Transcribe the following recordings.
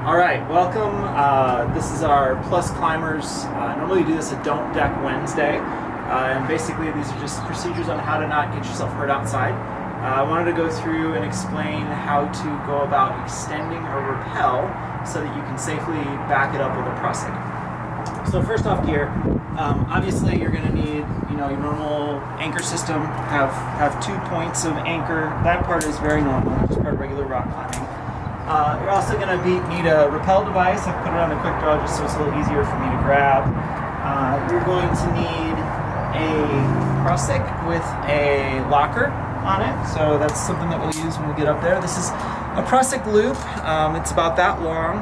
All right, welcome. This is our Plus Climbers. Normally we do this a Don't Deck Wednesday, and basically these are just procedures on how to not get yourself hurt outside. I wanted to go through and explain how to go about extending a rappel so that you can safely back it up with a Prussik. So first off here, obviously you're going to need, your normal anchor system. Have 2 points of anchor. That part is very normal, just part of regular rock climbing. You're also going to need a rappel device. I've put it on the quick draw just so it's a little easier for me to grab. You're going to need a Prussik with a locker on it, so that's something that we'll use when we get up there. This is a Prussik loop. It's about that long.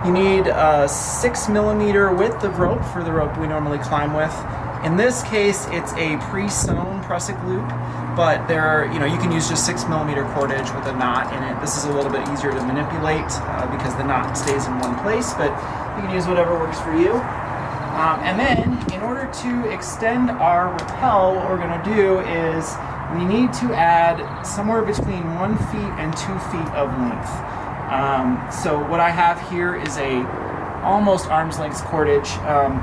You need a 6mm width of rope for the rope we normally climb with. In this case, it's a pre-sewn Prussik loop, but you can use just 6mm cordage with a knot in it. This is a little bit easier to manipulate because the knot stays in one place, but you can use whatever works for you. And then, in order to extend our rappel, what we're going to do is we need to add somewhere between 1 feet and 2 feet of length. So what I have here is a almost arm's length cordage.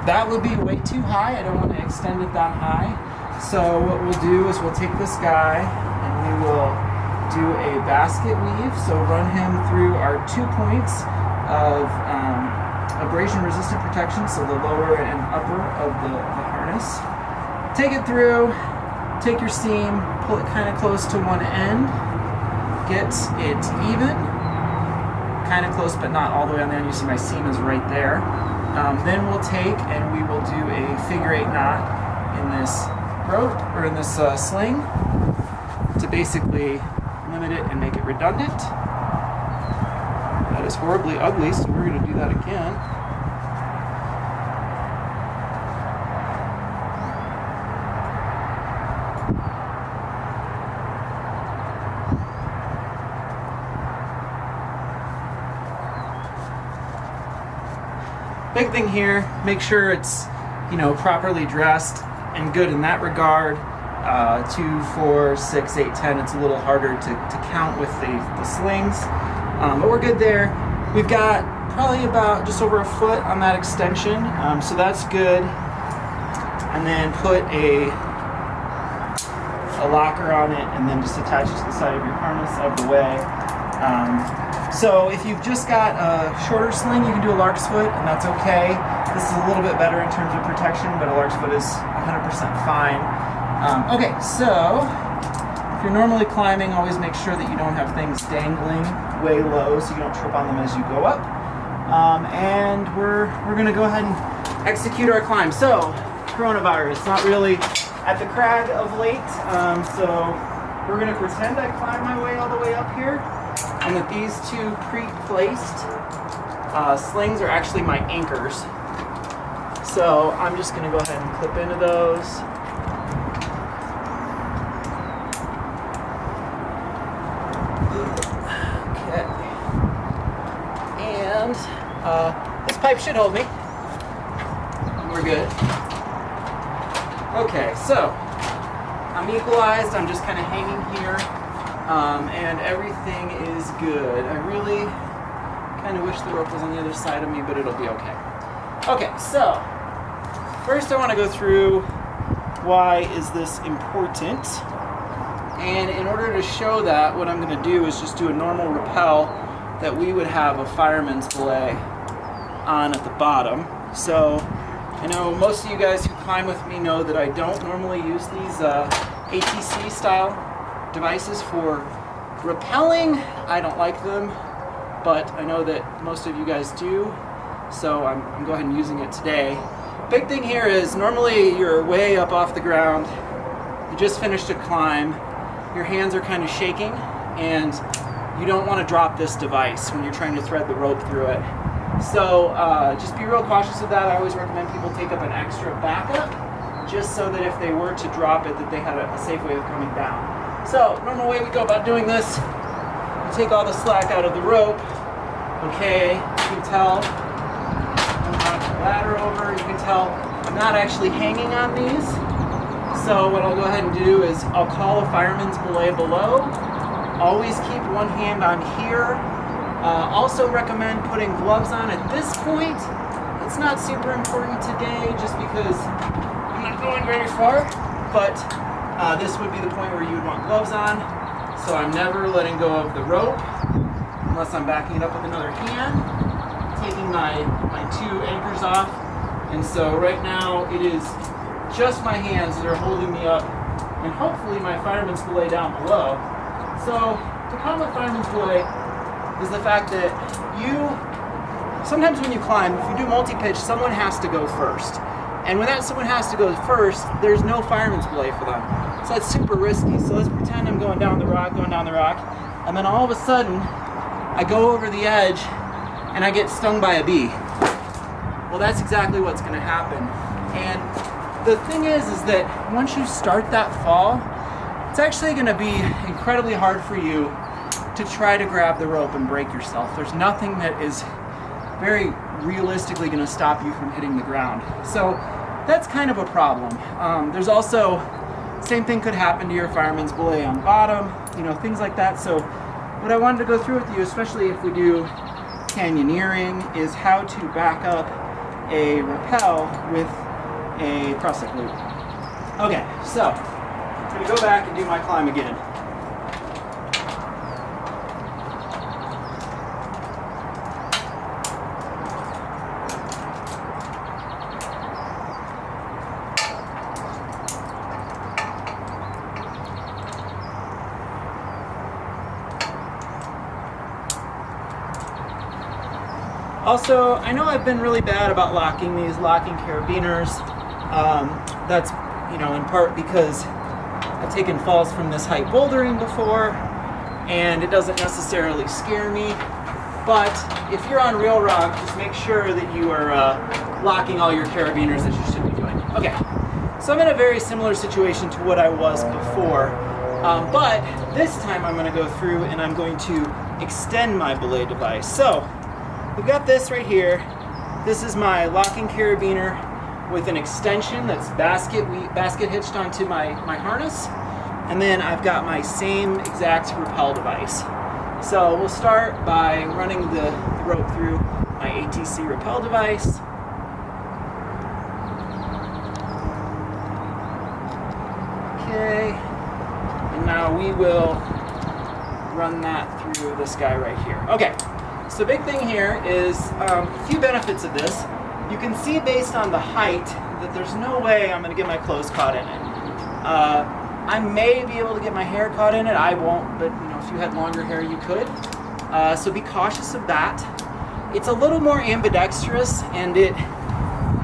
That would be way too high. I don't want to extend it that high. So what we'll do is we'll take this guy and we will do a basket weave. So run him through our 2 points of abrasion resistant protection, so the lower and upper of the harness. Take it through, take your seam, pull it kind of close to one end, get it even, kind of close but not all the way on the end. You see my seam is right there. Then we'll take and we will do a figure 8 knot in this rope, or in this sling, to basically limit it and make it redundant. That is horribly ugly, so we're going to do that again. Big thing here, make sure it's properly dressed and good in that regard. 2, 4, 6, 8, 10. It's a little harder to count with the slings, but we're good there. We've got probably about just over a foot on that extension, so that's good. And then put a locker on it, and then just attach it to the side of your harness out of the way. So if you've just got a shorter sling, you can do a lark's foot, and that's okay. This is a little bit better in terms of protection, but a lark's foot is 100% fine. Okay, so if you're normally climbing, always make sure that you don't have things dangling way low so you don't trip on them as you go up. And we're going to go ahead and execute our climb. So, coronavirus, not really at the crag of late, so we're going to pretend I climb my way all the way up here, and that these 2 pre-placed slings are actually my anchors. So I'm just going to go ahead and clip into those. Okay. And this pipe should hold me. We're good. Okay, so I'm equalized. I'm just kind of hanging here. And everything is good. I really kind of wish the rope was on the other side of me, but it'll be okay. Okay, so first I want to go through why is this important. And in order to show that, what I'm going to do is just do a normal rappel that we would have a fireman's belay on at the bottom. So I know most of you guys who climb with me know that I don't normally use these ATC style devices for rappelling. I don't like them, but I know that most of you guys do, so I'm go ahead and using it today. Big thing here is normally you're way up off the ground, you just finished a climb, your hands are kind of shaking, and you don't want to drop this device when you're trying to thread the rope through it. So just be real cautious of that. I always recommend people take up an extra backup, just so that if they were to drop it, that they had a safe way of coming down. So, normal way we go about doing this, you take all the slack out of the rope. Okay, you can tell I'm on the ladder over. You can tell I'm not actually hanging on these. So what I'll go ahead and do is I'll call a fireman's belay below. Always keep one hand on here Also recommend putting gloves on at this point. It's not super important today just because I'm not going very far, but this would be the point where you would want gloves on. So I'm never letting go of the rope unless I'm backing it up with another hand, taking my two anchors off. And so right now it is just my hands that are holding me up, and hopefully my fireman's belay down below. So the problem with fireman's belay is the fact that sometimes when you climb, if you do multi-pitch, someone has to go first. And when that someone has to go first, there's no fireman's belay for them. So that's super risky. So let's pretend I'm going down the rock, and then all of a sudden, I go over the edge and I get stung by a bee. Well, that's exactly what's gonna happen. And the thing is that once you start that fall, it's actually gonna be incredibly hard for you to try to grab the rope and break yourself. There's nothing that is very realistically gonna stop you from hitting the ground. So that's kind of a problem. There's also, same thing could happen to your fireman's belay on bottom, things like that. So what I wanted to go through with you, especially if we do canyoneering, is how to back up a rappel with a Prussik loop. Okay, so I'm gonna go back and do my climb again. Also, I know I've been really bad about locking carabiners. That's, in part because I've taken falls from this height bouldering before, and it doesn't necessarily scare me. But if you're on real rock, just make sure that you are locking all your carabiners as you should be doing. Okay, so I'm in a very similar situation to what I was before, but this time I'm going to go through and I'm going to extend my belay device. So we've got this right here. This is my locking carabiner with an extension that's basket hitched onto my harness. And then I've got my same exact rappel device. So we'll start by running the rope through my ATC rappel device. Okay, and now we will run that through this guy right here. Okay. So big thing here is a few benefits of this. You can see based on the height that there's no way I'm going to get my clothes caught in it. I may be able to get my hair caught in it. I won't, but if you had longer hair, you could. So be cautious of that. It's a little more ambidextrous, and it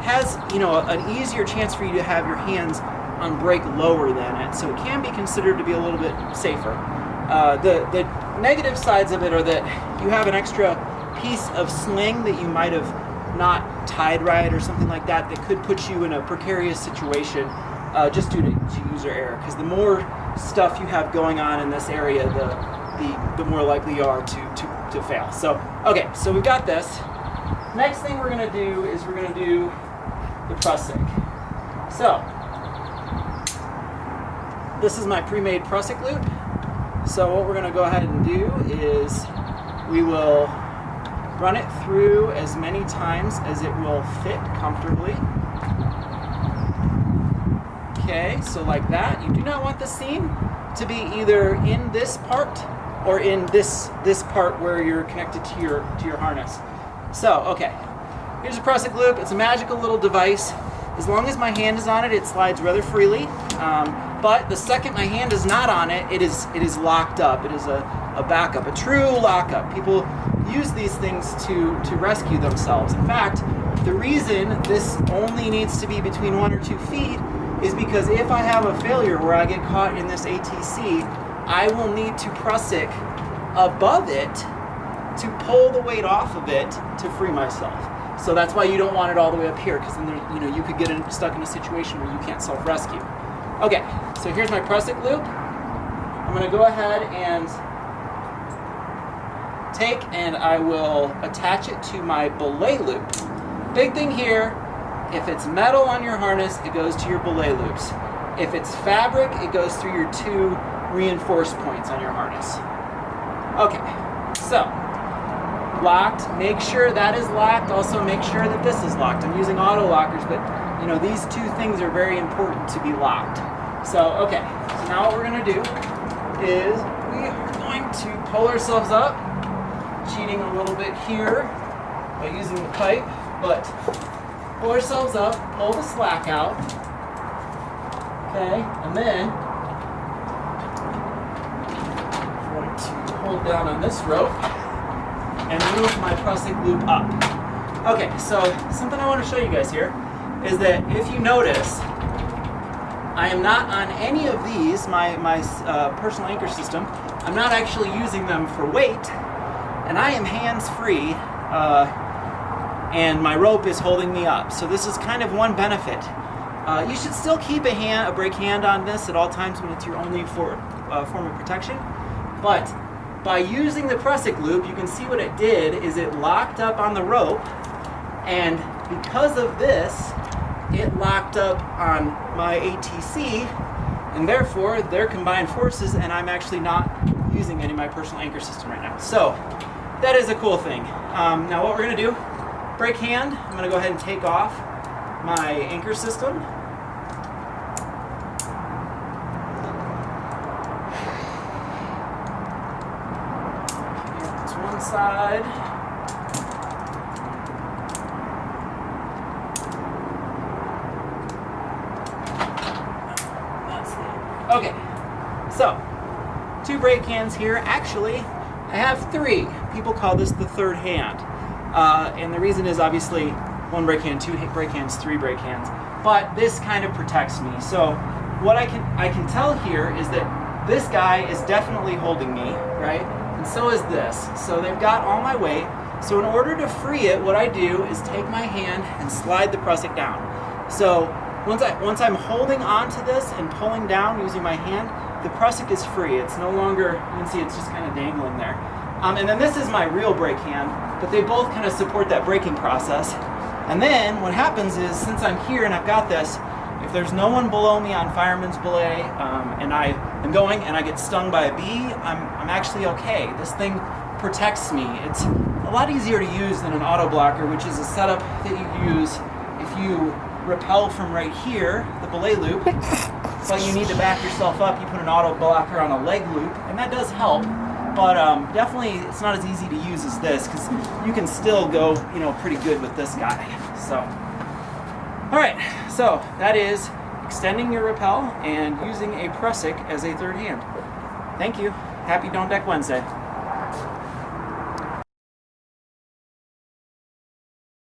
has an easier chance for you to have your hands on brake lower than it. So it can be considered to be a little bit safer. The negative sides of it are that you have an extra piece of sling that you might have not tied right or something like that could put you in a precarious situation just due to user error. Because the more stuff you have going on in this area, the more likely you are to fail. So, okay, so we've got this. Next thing we're going to do is we're going to do the Prussik. So, this is my pre-made Prussik loop. So what we're going to go ahead and do is we will run it through as many times as it will fit comfortably. Okay, so like that. You do not want the seam to be either in this part or in this part where you're connected to your harness. So, okay, here's a Prussik loop. It's a magical little device. As long as my hand is on it, it slides rather freely. But the second my hand is not on it, it is locked up. It is a backup, a true lockup. People use these things to rescue themselves. In fact, the reason this only needs to be between 1 or 2 feet is because if I have a failure where I get caught in this ATC, I will need to Prussik above it to pull the weight off of it to free myself. So that's why you don't want it all the way up here, because then you could get stuck in a situation where you can't self-rescue. Okay, so here's my Prussik loop. I'm going to go ahead and I will attach it to my belay loop. Big thing here, if it's metal on your harness, it goes to your belay loops. If it's fabric, it goes through your 2 reinforced points on your harness. Okay, so locked, make sure that is locked. Also make sure that this is locked. I'm using auto lockers, but you know, these two things are very important to be locked. So, okay, so now what we're gonna do is we are going to pull ourselves up, cheating a little bit here by using the pipe, but pull ourselves up, pull the slack out, okay, and then I'm going to hold down on this rope and move my Prussik loop up. Okay, so something I want to show you guys here is that if you notice, I am not on any of these, my personal anchor system, I'm not actually using them for weight, and I am hands-free, and my rope is holding me up. So this is kind of one benefit. You should still keep a brake hand on this at all times when it's your only form of protection, but by using the Prussik loop, you can see what it did is it locked up on the rope, and because of this, it locked up on my ATC, and therefore their combined forces, and I'm actually not using any of my personal anchor system right now. So that is a cool thing. Now what we're gonna do, brake hand, I'm gonna go ahead and take off my anchor system. This one side. Okay, so 2 brake hands here. Actually, I have 3. People call this the third hand. And the reason is obviously 1 brake hand, 2 brake hands, 3 brake hands. But this kind of protects me. So what I can tell here is that this guy is definitely holding me, right? And so is this. So they've got all my weight. So in order to free it, what I do is take my hand and slide the Prussik down. So once I'm holding onto this and pulling down using my hand, the Prussik is free. It's no longer, you can see it's just kind of dangling there. And then this is my real brake hand, but they both kind of support that braking process. And then what happens is, since I'm here and I've got this, if there's no one below me on fireman's belay, and I am going and I get stung by a bee, I'm actually okay. This thing protects me. It's a lot easier to use than an auto blocker, which is a setup that you use if you rappel from right here, the belay loop, but you need to back yourself up. You put an auto blocker on a leg loop, and that does help, but definitely it's not as easy to use as this, because you can still go, you know, pretty good with this guy. So, all right, so that is extending your rappel and using a Prussik as a third hand. Thank you. Happy Don't Deck Wednesday.